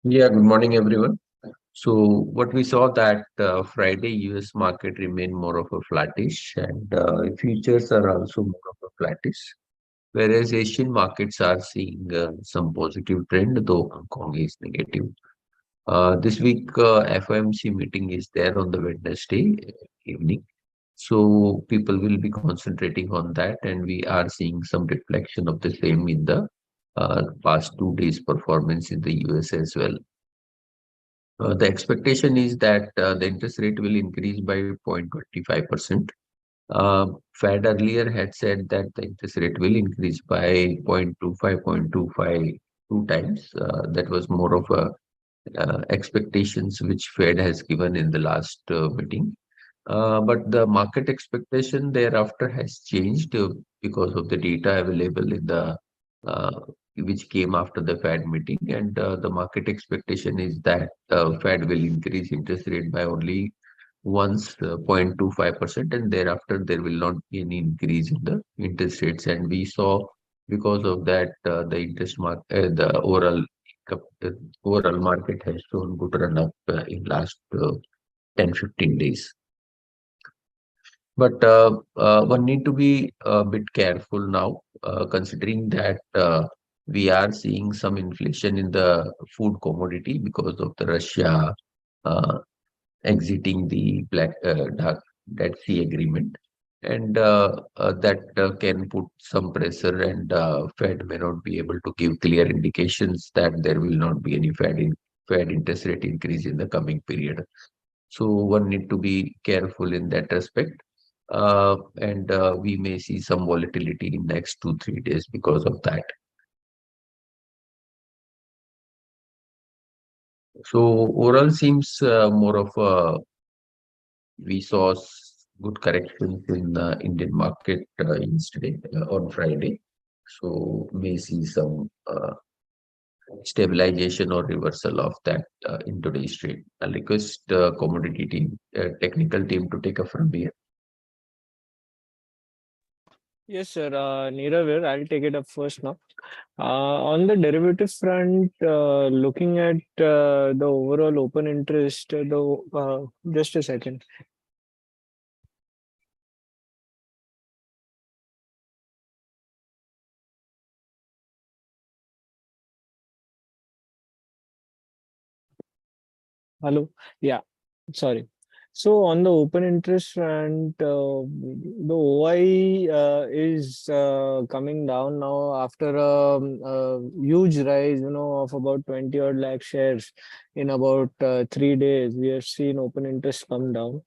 Yeah, good morning, everyone. So, what we saw that Friday US market remained more of a flattish, and futures are also more of a flattish, whereas Asian markets are seeing some positive trend, though Hong Kong is negative. This week, FOMC meeting is there on the Wednesday evening, so people will be concentrating on that, and we are seeing some reflection of the same in the past 2 days' performance in the US as well. The expectation is that the interest rate will increase by 0.25%. Fed earlier had said that the interest rate will increase by 0.25, 0.25 two times. That was more of a expectations which Fed has given in the last meeting. But the market expectation thereafter has changed because of the data available in the uh, which came after the Fed meeting, and the market expectation is that Fed will increase interest rate by only once 0.25%, and thereafter there will not be any increase in the interest rates. And we saw because of that the the overall market has shown good run up in last 10-15 days. But one need to be a bit careful now, considering that we are seeing some inflation in the food commodity because of the Russia uh, exiting the Dark Dead Sea Agreement, and that can put some pressure, and Fed may not be able to give clear indications that there will not be any Fed interest rate increase in the coming period. So one need to be careful in that respect. And we may see some volatility in next 2-3 days because of that. So overall seems more of a we saw good corrections in the Indian market yesterday on Friday. So may see some stabilization or reversal of that in today's trade. I'll request commodity team, technical team to take up from here. Yes, sir. Nirav here. I'll take it up first now. On the derivative front, looking at the overall open interest, just a second. Hello. Yeah. Sorry. So on the open interest front, the OI is coming down now after a huge rise, of about 20 odd lakh shares in about 3 days. We have seen open interest come down.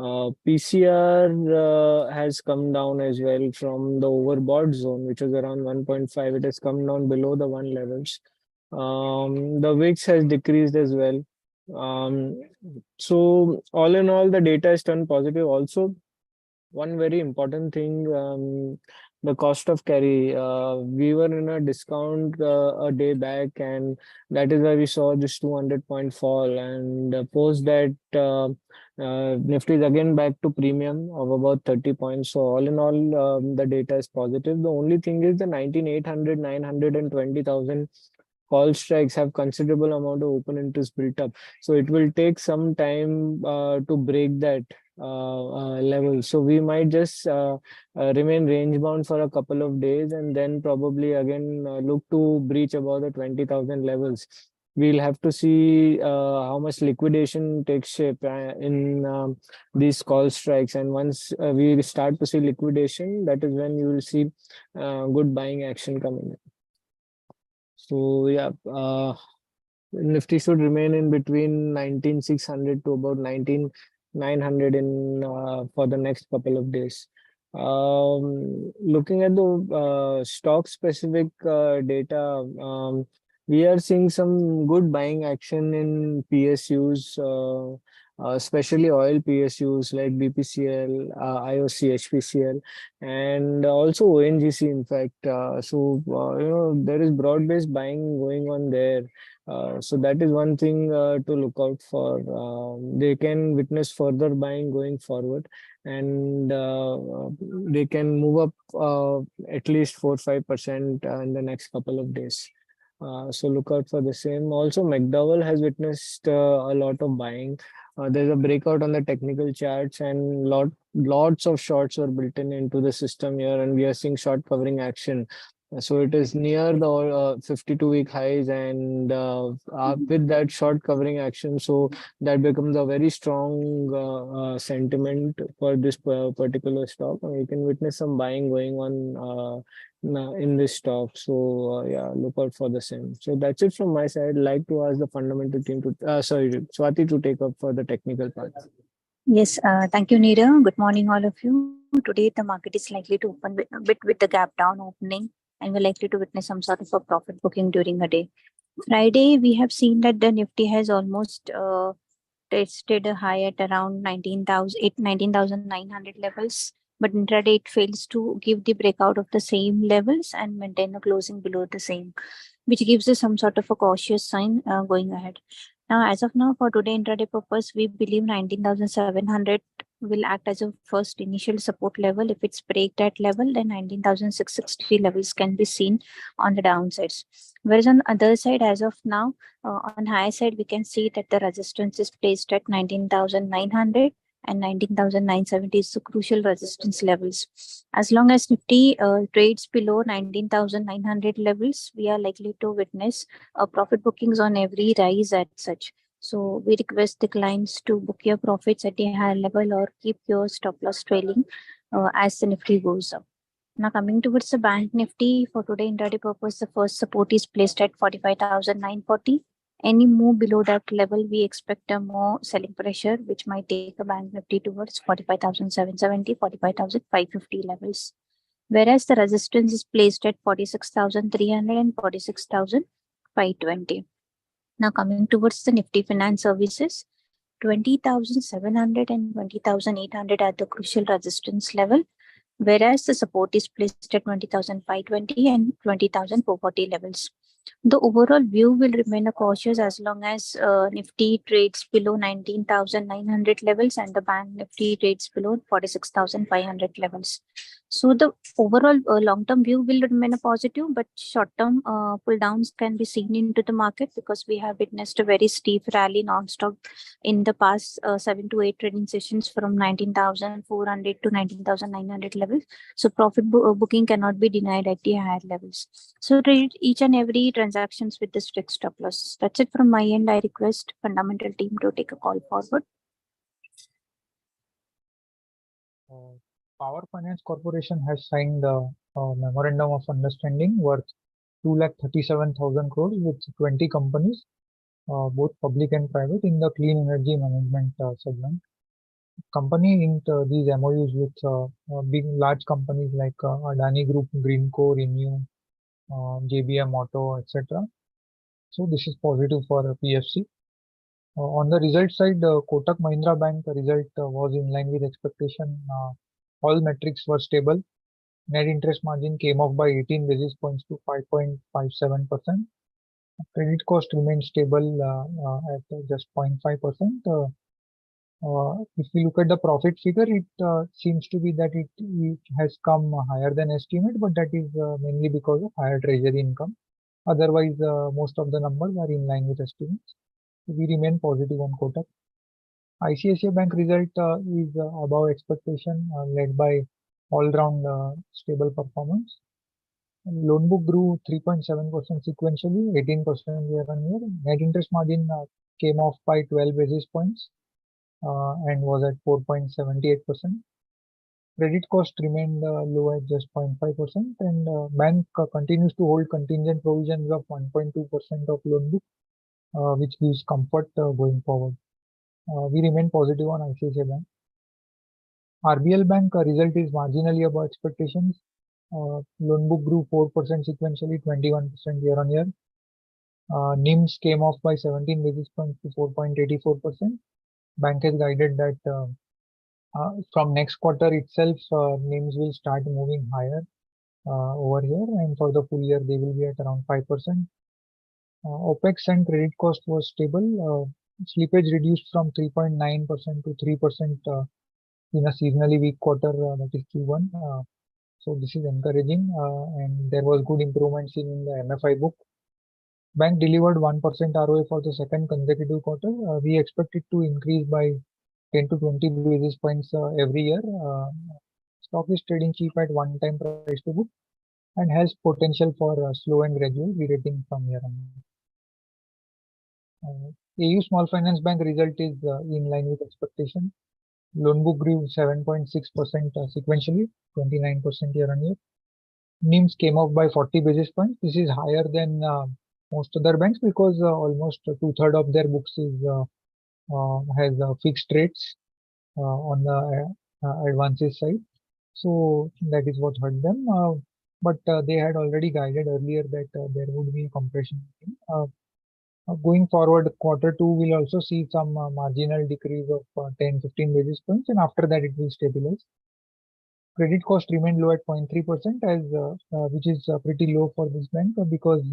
PCR has come down as well from the overbought zone, which was around 1.5. It has come down below the 1 levels. The VIX has decreased as well. Um, so all in all, the data is turned positive. Also, one very important thing, the cost of carry. We were in a discount a day back, and that is why we saw this 200-point fall. And post that, Nifty is again back to premium of about 30 points. So all in all, the data is positive. The only thing is the 19,800, 900, and 20,000 call strikes have considerable amount of open interest built up. So it will take some time to break that level. So we might just remain range bound for a couple of days and then probably again look to breach above the 20,000 levels. We'll have to see how much liquidation takes shape in these call strikes. And once we start to see liquidation, that is when you will see good buying action coming in. So yeah, Nifty should remain in between 19,600 to about 19,900 in for the next couple of days. Looking at the stock specific data, we are seeing some good buying action in PSUs, especially oil PSUs like BPCL, IOC, HPCL, and also ONGC. In fact, there is broad-based buying going on there. So that is one thing to look out for. They can witness further buying going forward, and they can move up at least 4-5% in the next couple of days. So look out for the same. Also, McDowell has witnessed a lot of buying. There's a breakout on the technical charts, and lots of shorts were built into the system here, and we are seeing short covering action. So it is near the 52-week highs, and with that short covering action, so that becomes a very strong sentiment for this particular stock. And you can witness some buying going on in this stock. So yeah, look out for the same. So that's it from my side. Like to ask the fundamental team to sorry, Swati, to take up for the technical part. Yes, thank you, Nirav. Good morning, all of you. Today, the market is likely to open a bit with the gap down opening, and we're likely to witness some sort of a profit booking during the day. Friday, we have seen that the Nifty has almost tested a high at around 19,900 levels, but intraday it fails to give the breakout of the same levels and maintain a closing below the same, which gives us some sort of a cautious sign going ahead. Now, as of now, for today intraday purpose, we believe 19,700 will act as a first initial support level. If it's break that level, then 19,660 levels can be seen on the downsides. Whereas on the other side, as of now, on higher side, we can see that the resistance is placed at 19,900 and 19,970 is the crucial resistance levels. As long as Nifty trades below 19,900 levels, we are likely to witness profit bookings on every rise at such. So we request the clients to book your profits at a higher level or keep your stop loss trailing as the Nifty goes up. Now coming towards the Bank Nifty for today intraday purpose, the first support is placed at 45,940. Any move below that level, we expect a more selling pressure, which might take a Bank Nifty towards 45,770, 45,550 levels. Whereas the resistance is placed at 46,300 and 46,520. Now coming towards the Nifty Finance Services, 20,700 and 20,800 are the crucial resistance level, whereas the support is placed at 20,520 and 20,440 levels. The overall view will remain a cautious as long as Nifty trades below 19,900 levels and the Bank Nifty trades below 46,500 levels. So the overall long-term view will remain a positive, but short-term pull downs can be seen into the market because we have witnessed a very steep rally non-stop in the past 7 to 8 trading sessions from 19,400 to 19,900 levels. So profit booking cannot be denied at the higher levels. So trade each and every transactions with the strict stop loss. That's it from my end. I request fundamental team to take a call forward. Power Finance Corporation has signed a memorandum of understanding worth 2,37,000 crores with 20 companies, both public and private, in the clean energy management segment. Company inked these MOUs with big large companies like Adani Group, Greenco, Renew, JBM Auto, etc. So this is positive for PFC. On the result side, Kotak Mahindra Bank result was in line with expectation. All metrics were stable. Net interest margin came off by 18 basis points to 5.57%. Credit cost remained stable at just 0.5%. If we look at the profit figure, it seems to be that it has come higher than estimate, but that is mainly because of higher treasury income. Otherwise, most of the numbers are in line with estimates. We remain positive on Kotak. ICICI Bank result is above expectation, led by all-round stable performance. Loan book grew 3.7% sequentially, 18% year-on-year. Net interest margin came off by 12 basis points and was at 4.78%. Credit cost remained low at just 0.5%, and bank continues to hold contingent provisions of 1.2% of loan book, which gives comfort going forward. We remain positive on ICICI Bank. RBL Bank result is marginally above expectations. Loan book grew 4% sequentially, 21% year-on-year. NIMs came off by 17 basis points to 4.84%. Bank has guided that from next quarter itself, NIMs will start moving higher over here, and for the full year, they will be at around 5%. OPEX and credit cost was stable. Slippage reduced from 3.9% to 3% in a seasonally weak quarter, that is Q1. So this is encouraging, and there was good improvements in the MFI book. Bank delivered 1% ROA for the second consecutive quarter. We expect it to increase by 10 to 20 basis points every year. Stock is trading cheap at one time price to book and has potential for slow and gradual re-rating from here on. AU Small Finance Bank result is in line with expectation. Loan book grew 7.6% sequentially, 29% year on year. NIMs came up by 40 basis points. This is higher than most other banks because almost two-thirds of their books is has fixed rates on the advances side. So that is what hurt them. But they had already guided earlier that there would be a compression. Going forward, quarter two will also see some marginal decrease of 10-15 basis points, and after that it will stabilize. Credit cost remained low at 0.3%, as which is pretty low for this bank because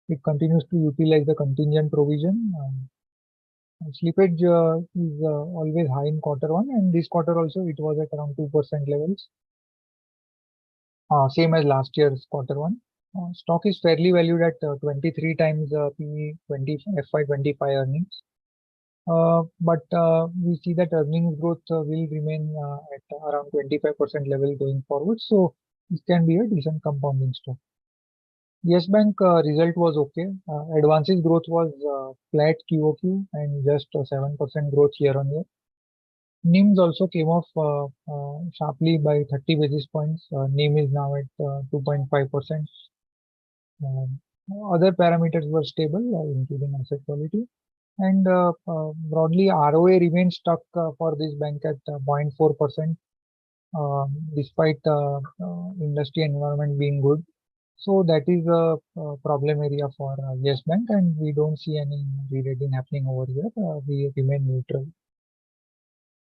it continues to utilize the contingent provision. Slippage is always high in quarter one, and this quarter also it was at around 2% levels, same as last year's quarter one. Stock is fairly valued at 23 times PE FY25 earnings. But we see that earnings growth will remain at around 25% level going forward. So this can be a decent compounding stock. Yes Bank result was okay. Advances growth was flat QOQ and just 7% growth year on year. NIMs also came off sharply by 30 basis points. NIM is now at 2.5%. Other parameters were stable, including asset quality. And broadly, ROA remains stuck for this bank at 0.4%, despite industry environment being good. So that is a problem area for Yes Bank, and we don't see any re-rating happening over here. We remain neutral.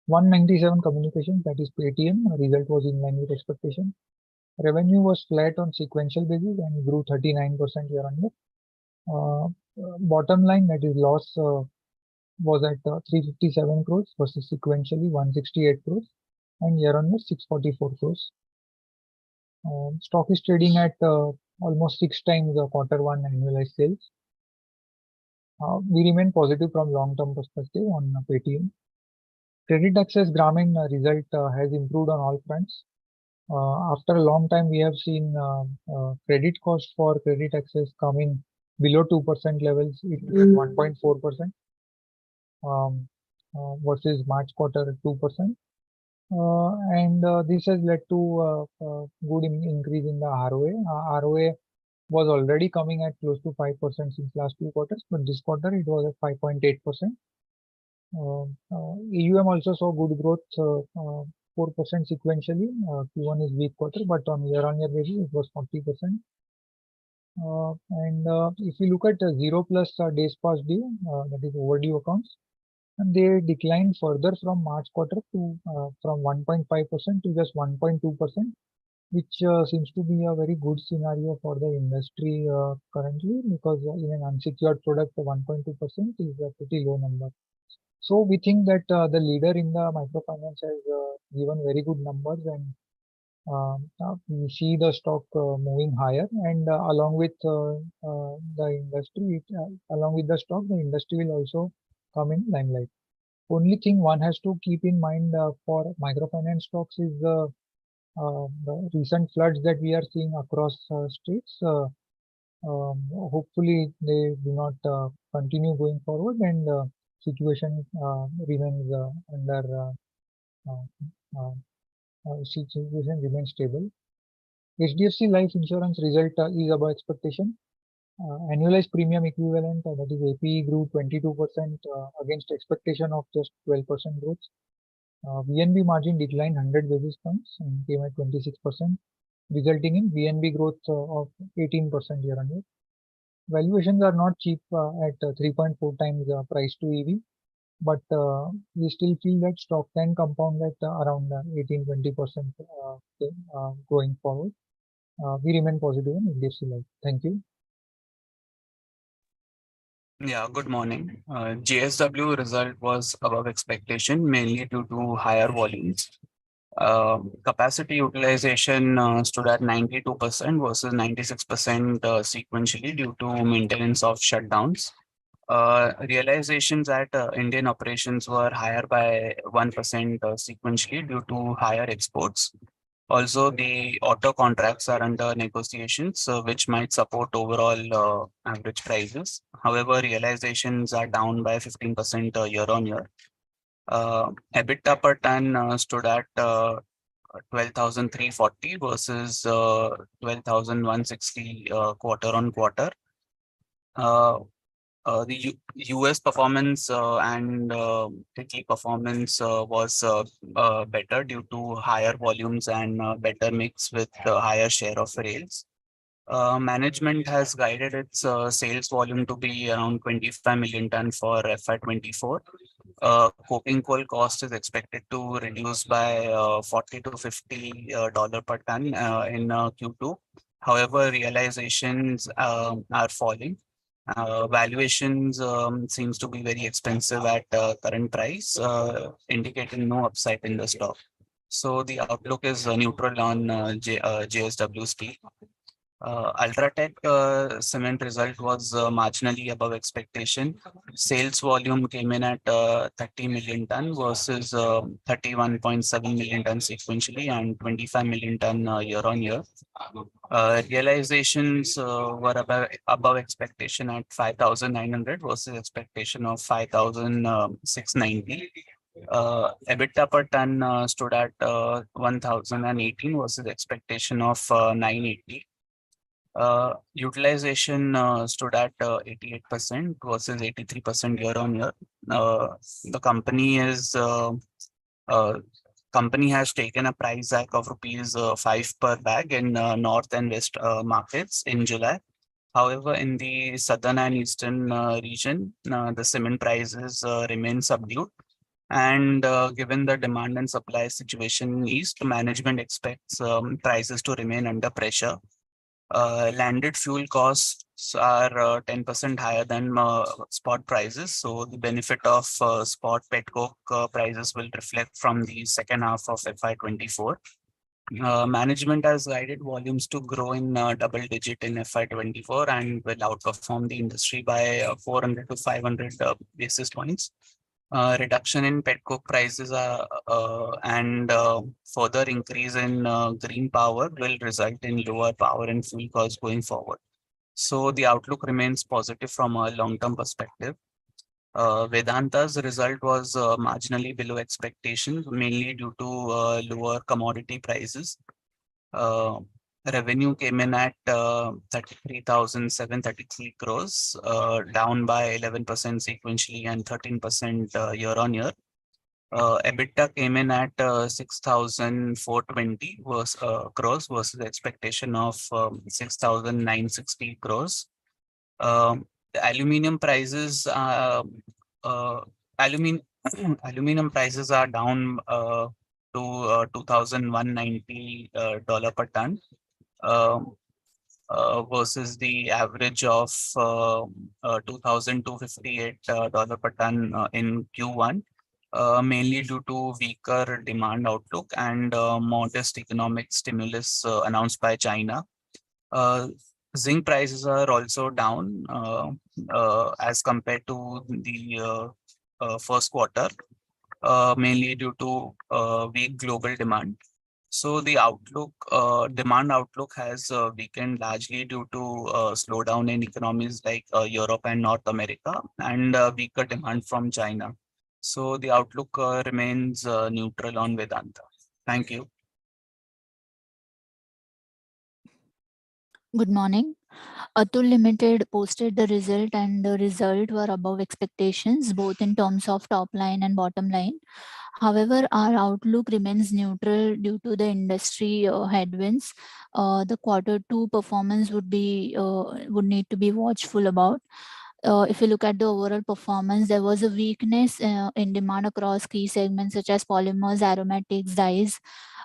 197 Communications, that is Paytm, result was in line with expectation. Revenue was flat on sequential basis and grew 39% year on year. Bottom line, that is loss, was at 357 crores versus sequentially 168 crores and year on year 644 crores. Stock is trading at almost 6 times the quarter one annualized sales. We remain positive from long-term perspective on Paytm. Credit Access Grameen result has improved on all fronts. After a long time, we have seen credit cost for Credit Access coming below 2% levels. It is 1.4% versus March quarter 2%. And this has led to good increase in the ROA. ROA was already coming at close to 5% since last few quarters, but this quarter it was at 5.8%. AUM also saw good growth, 4% sequentially. Q1 is weak quarter, but on year-on-year basis it was 40%. And if you look at 0 plus days past due, that is overdue accounts, and they declined further from March quarter to from 1.5% to just 1.2%, which seems to be a very good scenario for the industry currently, because in an unsecured product, 1.2% is a pretty low number. So we think that the leader in the microfinance has given very good numbers, and we see the stock moving higher, and along with the industry, along with the stock, the industry will also come in limelight. Only thing one has to keep in mind for microfinance stocks is the recent floods that we are seeing across states. Hopefully they do not continue going forward, and situation remains under situation remains stable. HDFC Life Insurance result is above expectation. Annualized premium equivalent, that is APE, grew 22% against expectation of just 12% growth. VNB margin declined 100 basis points and came at 26%, resulting in VNB growth of 18% year on year. Valuations are not cheap at 3.4 times price to EV, but we still feel that stock can compound at around 18-20% going forward. We remain positive in HDFC Life. Thank you. Yeah, good morning. JSW result was above expectation, mainly due to higher volumes. Capacity utilization stood at 92% versus 96% sequentially due to maintenance of shutdowns. Realizations at Indian operations were higher by 1% sequentially due to higher exports. Also, the auto contracts are under negotiations, which might support overall average prices. However, realizations are down by 15% year on year. EBITDA per ton stood at 12,340 versus 12,160 quarter on quarter. The US performance and Italy performance was better due to higher volumes and better mix with higher share of rails. Management has guided its sales volume to be around 25 million ton for FY24. Coking coal cost is expected to reduce by 40 to 50 dollar per ton in Q2. However, realizations are falling. Valuations seems to be very expensive at current price, indicating no upside in the stock. So the outlook is neutral on JSW Steel. Ultratech cement result was marginally above expectation. Sales volume came in at 30 million ton versus 31.7 million ton sequentially and 25 million ton year on year. Realizations were above expectation at 5,900 versus expectation of 5,690. EBITDA per ton stood at 1,018 versus expectation of 980. Utilization stood at 88% versus 83% year on year. The company has taken a price hike of rupees 5 per bag in north and west markets in July. However, in the southern and eastern region, the cement prices remain subdued. And given the demand and supply situation in east, management expects prices to remain under pressure. Landed fuel costs are 10% higher than spot prices. So the benefit of spot petcoke prices will reflect from the second half of FY24. Management has guided volumes to grow in double digit in FY24 and will outperform the industry by 400 to 500 basis points. Reduction in petcoke prices and further increase in green power will result in lower power and fuel costs going forward. So the outlook remains positive from a long-term perspective. Vedanta's result was marginally below expectations, mainly due to lower commodity prices. Revenue came in at 33,733 crores, down by 11% sequentially and 13% year on year. EBITDA came in at 6,420 crores versus expectation of 6,960 crores. The aluminium prices aluminum prices are down to $2,190 per ton. Versus the average of $2,258 per ton in Q1, mainly due to weaker demand outlook and modest economic stimulus announced by China. Zinc prices are also down as compared to the first quarter, mainly due to weak global demand. So the demand outlook has weakened largely due to slowdown in economies like Europe and North America and weaker demand from China. So the outlook remains neutral on Vedanta. Thank you. Good morning. Atul Limited posted the result and the result were above expectations, both in terms of top line and bottom line. However, our outlook remains neutral due to the industry headwinds. The Q2 performance would need to be watchful about. If you look at the overall performance, there was a weakness in demand across key segments such as polymers, aromatics, dyes,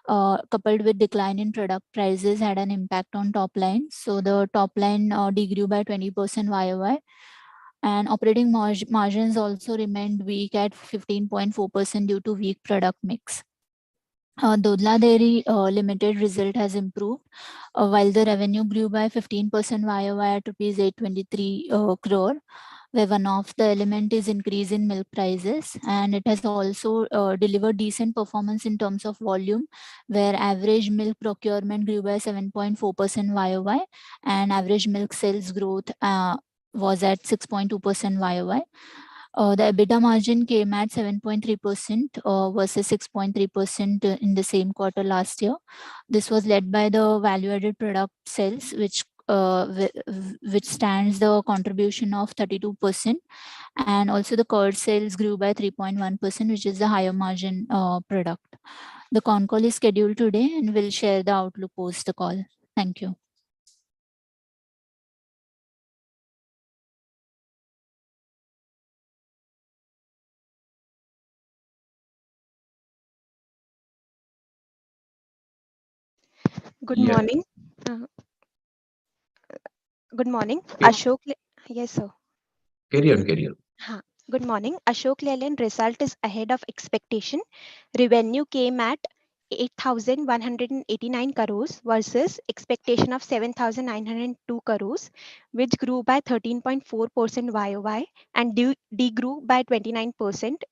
coupled with decline in product prices had an impact on top line. So the top line degrew by 20% YOY. And operating margins also remained weak at 15.4% due to weak product mix. Dodla Dairy Limited result has improved, while the revenue grew by 15% YOY at rupees 823 crore, where one of the element is increase in milk prices, and it has also delivered decent performance in terms of volume, where average milk procurement grew by 7.4% YOY, and average milk sales growth was at 6.2% YOY. The EBITDA margin came at 7.3% versus 6.3% in the same quarter last year. This was led by the value-added product sales, which stands the contribution of 32%, and also the curd sales grew by 3.1%, which is the higher margin product. The con call is scheduled today, and we'll share the outlook post the call. Thank you. Good Yeah, morning. Uh, Good morning. okay. Yes, sir. Carry on, carry on. Huh. Good morning. Ashok Leyland result is ahead of expectation. Revenue came at 8,189 crores versus expectation of 7,902 crores, which grew by 13.4% YOY and degrew by 29%.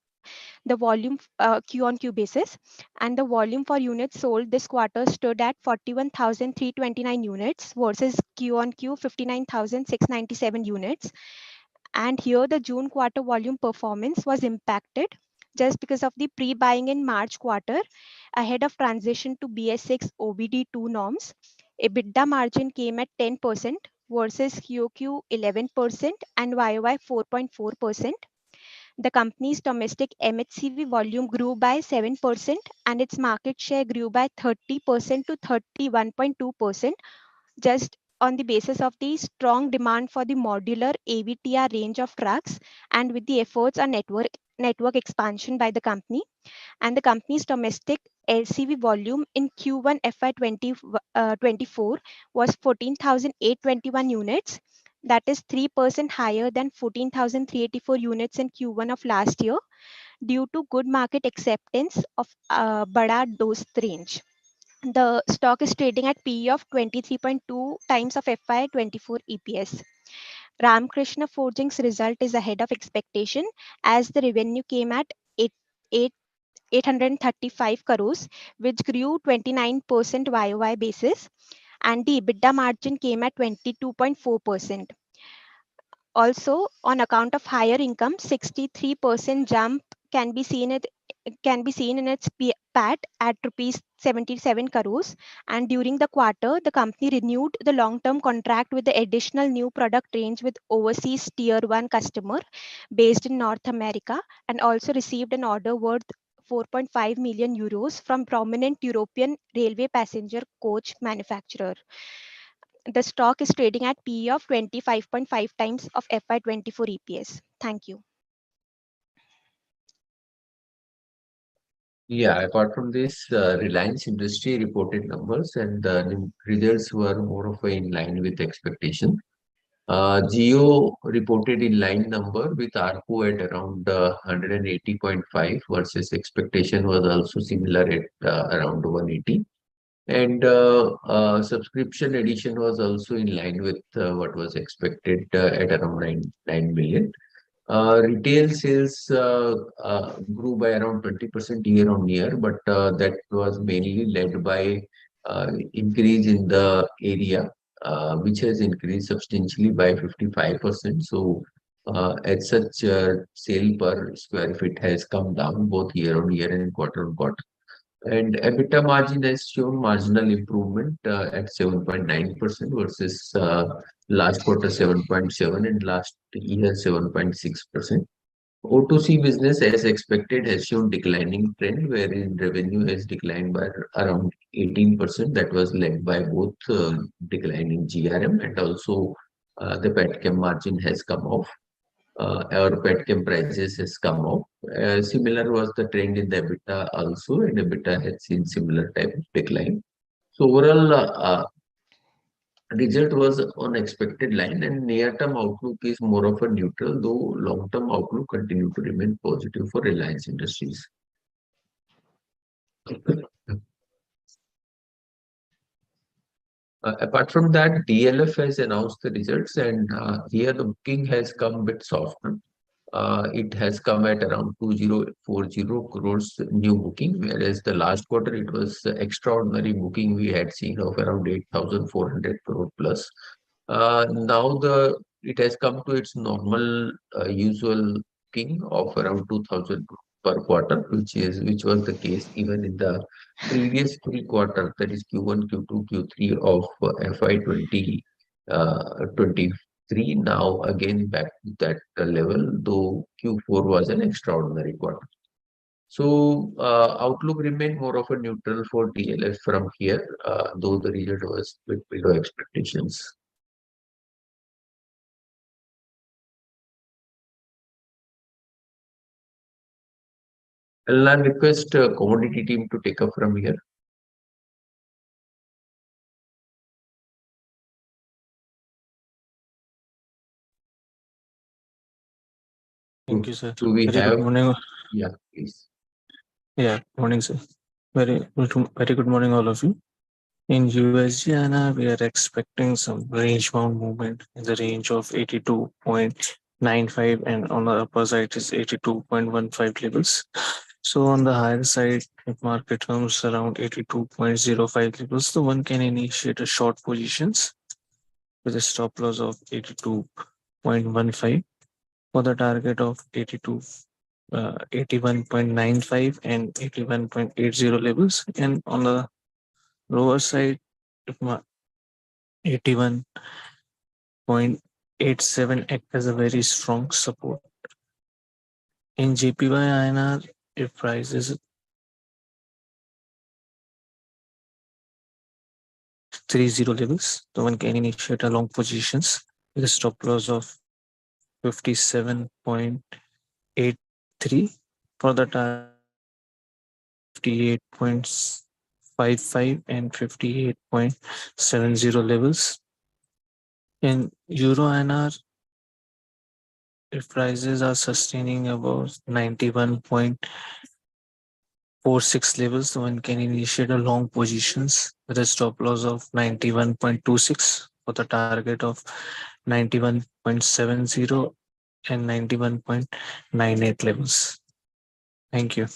The volume Q on Q basis, and the volume for units sold this quarter stood at 41,329 units versus Q on Q 59,697 units. And here the June quarter volume performance was impacted just because of the pre-buying in March quarter ahead of transition to BS6 OBD2 norms. EBITDA margin came at 10% versus QOQ 11% and YOY 4.4%. The company's domestic MHCV volume grew by 7% and its market share grew by 30% to 31.2%, just on the basis of the strong demand for the modular AVTR range of trucks and with the efforts on network expansion by the company. And the company's domestic LCV volume in Q1 FY24 was 14,821 units. That is 3% higher than 14,384 units in Q1 of last year due to good market acceptance of Bada Dost range. The stock is trading at PE of 23.2 times of FY24 EPS. Ramkrishna Forging's result is ahead of expectation as the revenue came at 835 crores, which grew 29% YOY basis, and the EBITDA margin came at 22.4%. Also, on account of higher income, 63% jump can be seen in its PAT at rupees 77 crores. And during the quarter, the company renewed the long-term contract with the additional new product range with overseas tier 1 customer based in North America, and also received an order worth 4.5 million euros from prominent European railway passenger coach manufacturer. The stock is trading at PE of 25.5 times of FY24 EPS. Thank you. Yeah, apart from this, Reliance Industry reported numbers and the results were more of a in line with expectation. Geo reported in line number with ARPU at around 180.5 versus expectation was also similar at around 180. And subscription addition was also in line with what was expected at around 9 million. Retail sales grew by around 20% year on year, but that was mainly led by increase in the area, which has increased substantially by 55%. So, as such, sale per square feet has come down both year on year and quarter on quarter. And EBITDA margin has shown marginal improvement at 7.9% versus last quarter 7.7 and last year 7.6%. O2C business, as expected, has shown declining trend, wherein revenue has declined by around 18%. That was led by both declining GRM and also the petchem margin has come off. Our petchem prices has come off. Similar was the trend in the EBITDA also, and EBITDA has seen similar type of decline. So overall, result was on expected line, and near-term outlook is more of a neutral, though long-term outlook continue to remain positive for Reliance Industries. Apart from that, DLF has announced the results, and here the booking has come a bit softer. It has come at around 2040 crores new booking, whereas the last quarter it was extraordinary booking we had seen of around 8,400 crore plus. Now it has come to its normal usual booking of around 2,000 per quarter, which was the case even in the previous three quarters, that is Q1, Q2, Q3 of FY 23. Now again back to that level, though Q4 was an extraordinary quarter. So outlook remained more of a neutral for DLF from here, though the result was a bit below expectations. I'll now request commodity team to take up from here. Thank you, sir. Do we Very have? good morning. Yeah, please. Yeah, morning, sir. Very good morning, all of you. In USD we are expecting some range bound movement in the range of 82.95, and on the upper side is 82.15 levels. So on the higher side, if market comes around 82.05 levels, so one can initiate a short positions with a stop loss of 82.15 for the target of 81.95 and 81.80 levels, and on the lower side, 81.87 act as a very strong support. In JPY INR, if price is 30 levels, so one can initiate a long positions with a stop loss of 57.83 for the target 58.55 and 58.70 levels. In Euro INR, if prices are sustaining above 91.46 levels, so one can initiate a long positions with a stop loss of 91.26 for the target of 91.70 and 91.98 levels. Thank you.